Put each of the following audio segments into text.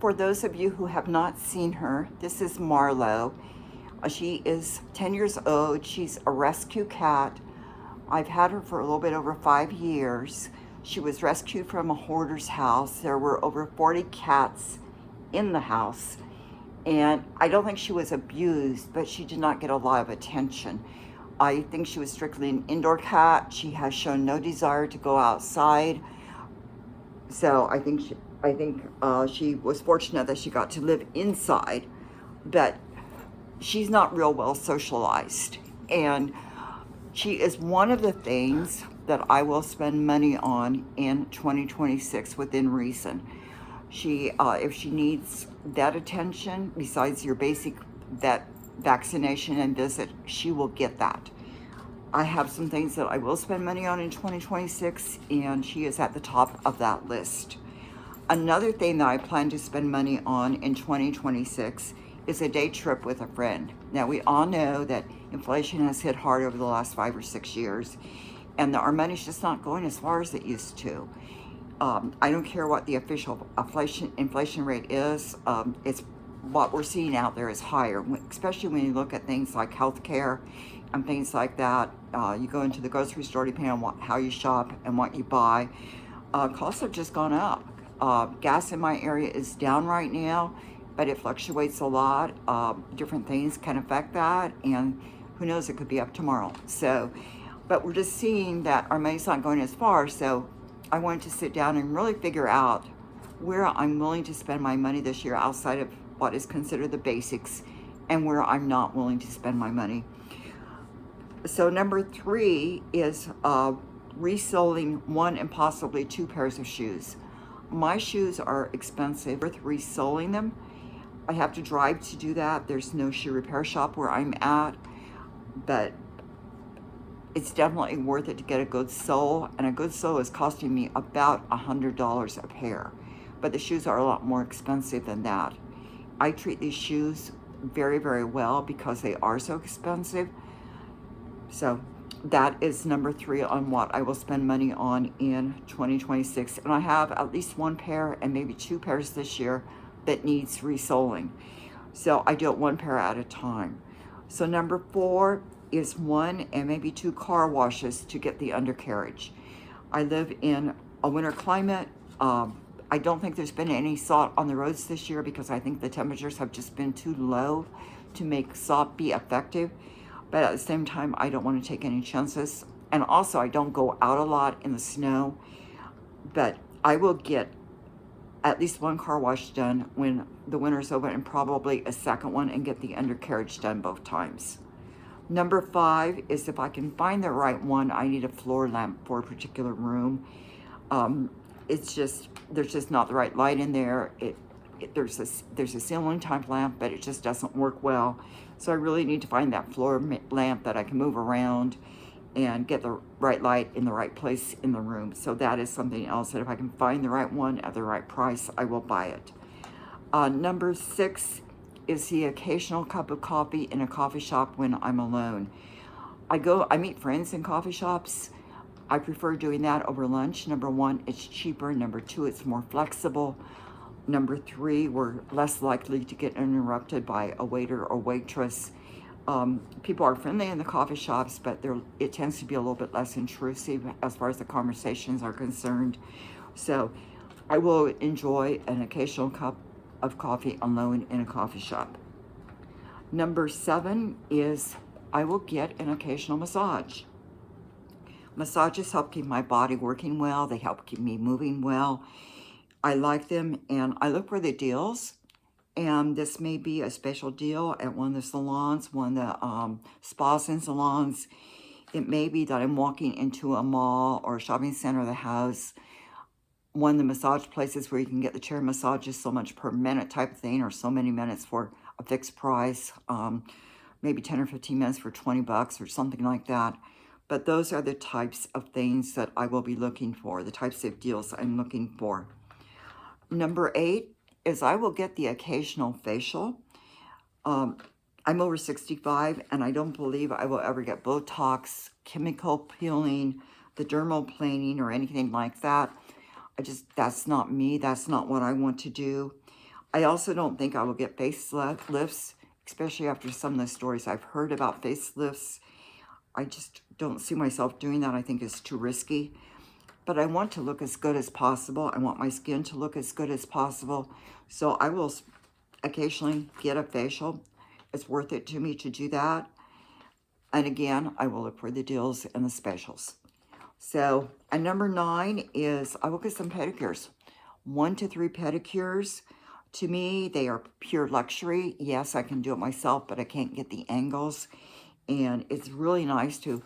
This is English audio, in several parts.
For those of you who have not seen her, this is Marlo. She is 10 years old. She's a rescue cat. I've had her for a little bit over 5 years. She was rescued from a hoarder's house. There were over 40 cats in the house. And I don't think she was abused, but she did not get a lot of attention. I think she was strictly an indoor cat. She has shown no desire to go outside. So I think she was fortunate that she got to live inside, but she's not real well socialized. And she is one of the things that I will spend money on in 2026 within reason. If she needs that attention, besides your basic vet vaccination and visit, she will get that. I have some things that I will spend money on in 2026, and she is at the top of that list. Another thing that I plan to spend money on in 2026 is a day trip with a friend. Now, we all know that inflation has hit hard over the last 5 or 6 years, and our money's just not going as far as it used to. I don't care what the official inflation rate is. It's what we're seeing out there is higher, especially when you look at things like healthcare and things like that. You go into the grocery store, depending on how you shop and what you buy. Costs have just gone up. Gas in my area is down right now, but it fluctuates a lot. Different things can affect that, and who knows, it could be up tomorrow. So, but we're just seeing that our money's not going as far. So I wanted to sit down and really figure out where I'm willing to spend my money this year outside of what is considered the basics, and where I'm not willing to spend my money. So number 3 is resoling 1 and possibly 2 pairs of shoes. My shoes are expensive. Worth resoling them. I have to drive to do that. There's no shoe repair shop where I'm at, but it's definitely worth it to get a good sole, and a good sole is costing me about $100 a pair, but the shoes are a lot more expensive than that. I treat these shoes very, very well because they are so expensive. So that is number 3 on what I will spend money on in 2026. And I have at least 1 pair and maybe 2 pairs this year that needs resoling. So I do it 1 pair at a time. So number 4 is 1 and maybe 2 car washes to get the undercarriage. I live in a winter climate. I don't think there's been any salt on the roads this year because I think the temperatures have just been too low to make salt be effective. But at the same time, I don't want to take any chances. And also, I don't go out a lot in the snow. But I will get at least 1 car wash done when the winter's over, and probably a second one, and get the undercarriage done both times. Number 5 is if I can find the right one, I need a floor lamp for a particular room. It's just, there's just not the right light in there. There's a ceiling type lamp, but it just doesn't work well. So I really need to find that floor lamp that I can move around and get the right light in the right place in the room. So that is something else that if I can find the right one at the right price, I will buy it. Number 6 is the occasional cup of coffee in a coffee shop when I'm alone. I meet friends in coffee shops. I prefer doing that over lunch. Number 1, it's cheaper. Number 2, it's more flexible. Number 3, we're less likely to get interrupted by a waiter or waitress. People are friendly in the coffee shops, but it tends to be a little bit less intrusive as far as the conversations are concerned. So I will enjoy an occasional cup of coffee alone in a coffee shop. Number 7 is I will get an occasional massage. Massages help keep my body working well. They help keep me moving well. I like them, and I look for the deals. And this may be a special deal at one of the salons, one of the spas and salons. It may be that I'm walking into a mall or a shopping center that has one of the massage places where you can get the chair massages so much per minute type of thing, or so many minutes for a fixed price, maybe 10 or 15 minutes for $20 or something like that. But those are the types of things that I will be looking for, the types of deals I'm looking for. Number 8 is I will get the occasional facial. I'm over 65, and I don't believe I will ever get Botox, chemical peeling, the dermal planing, or anything like that. That's not me. That's not what I want to do. I also don't think I will get facelifts, especially after some of the stories I've heard about facelifts. I just don't see myself doing that. I think it's too risky. But I want to look as good as possible. I want my skin to look as good as possible. So I will occasionally get a facial. It's worth it to me to do that. And again, I will look for the deals and the specials. So, and number 9 is I will get some pedicures. 1 to 3 pedicures. To me, they are pure luxury. Yes, I can do it myself, but I can't get the angles. And it's really nice to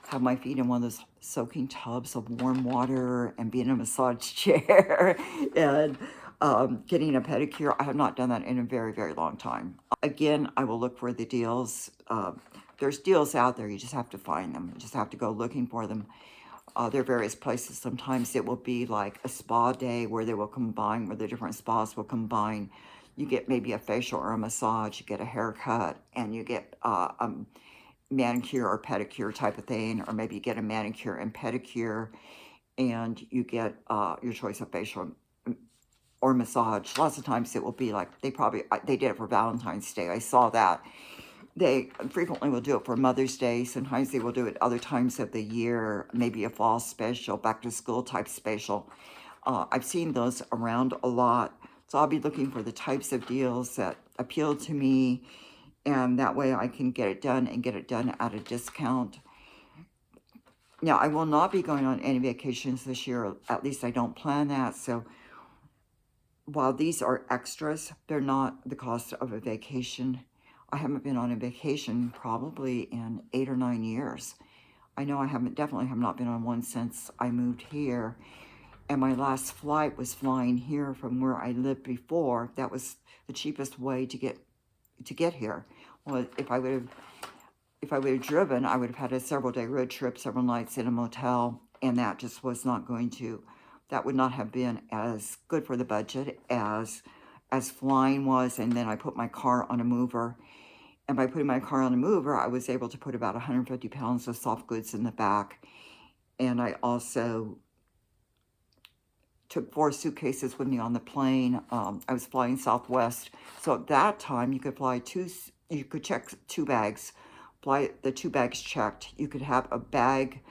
have my feet in one of those soaking tubs of warm water and be in a massage chair and getting a pedicure. I have not done that in a very, very long time. Again, I will look for the deals. There's deals out there. You just have to find them. You just have to go looking for them. There are various places. Sometimes it will be like a spa day where they will combine, where the different spas will combine. You get maybe a facial or a massage, you get a haircut, and you get a manicure or pedicure type of thing, or maybe you get a manicure and pedicure, and you get your choice of facial or massage. Lots of times it will be like, they did it for Valentine's Day. I saw that. They frequently will do it for Mother's Day. Sometimes they will do it other times of the year, maybe a fall special, back to school type special. I've seen those around a lot. So I'll be looking for the types of deals that appeal to me, and that way I can get it done and get it done at a discount. Now, I will not be going on any vacations this year. At least I don't plan that. So while these are extras, they're not the cost of a vacation. I haven't been on a vacation probably in 8 or 9 years. I know definitely have not been on one since I moved here. And my last flight was flying here from where I lived before. That was the cheapest way to get here. Well, if I would have driven, I would have had a several-day road trip, several nights in a motel, and that just was not going to. That would not have been as good for the budget as flying was. And then I put my car on a mover. And by putting my car on a mover, I was able to put about 150 pounds of soft goods in the back. And I also took 4 suitcases with me on the plane. I was flying Southwest. So at that time, you could check 2 bags, fly the 2 bags checked. You could have a bag,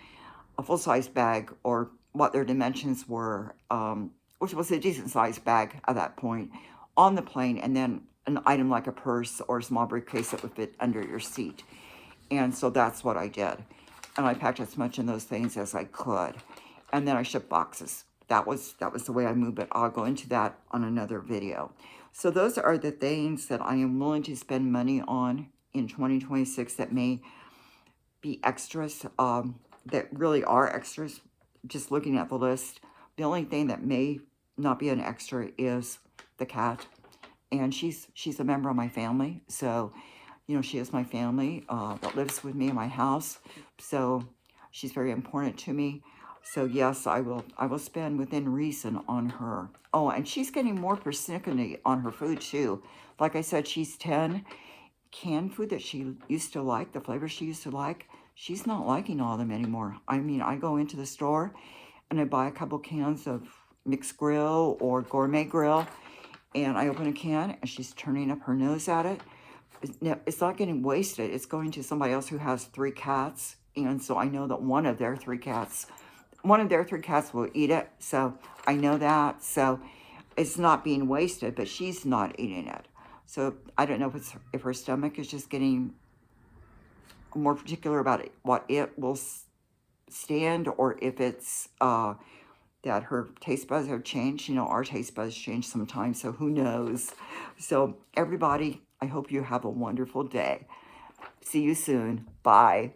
a full-size bag, or what their dimensions were, which was a decent-sized bag at that point, on the plane, and then an item like a purse or a small briefcase that would fit under your seat. And so that's what I did. And I packed as much in those things as I could. And then I shipped boxes. That was the way I moved, but I'll go into that on another video. So those are the things that I am willing to spend money on in 2026 that may be extras, that really are extras. Just looking at the list, the only thing that may not be an extra is the cat. And she's a member of my family, so, you know, she is my family that lives with me in my house, so she's very important to me. So yes, I will spend within reason on her. Oh, and she's getting more persnickety on her food too. Like I said, she's 10. Canned food that she used to like, the flavors she used to like, she's not liking all of them anymore. I mean, I go into the store and I buy a couple cans of mixed grill or gourmet grill, and I open a can and she's turning up her nose at it. It's not getting wasted. It's going to somebody else who has 3 cats. And so I know that one of their 3 cats will eat it. So I know that. So it's not being wasted, but she's not eating it. So I don't know if her stomach is just getting more particular about what it will stand, or if it's that her taste buds have changed. You know, our taste buds change sometimes, so who knows. So everybody, I hope you have a wonderful day. See you soon. Bye.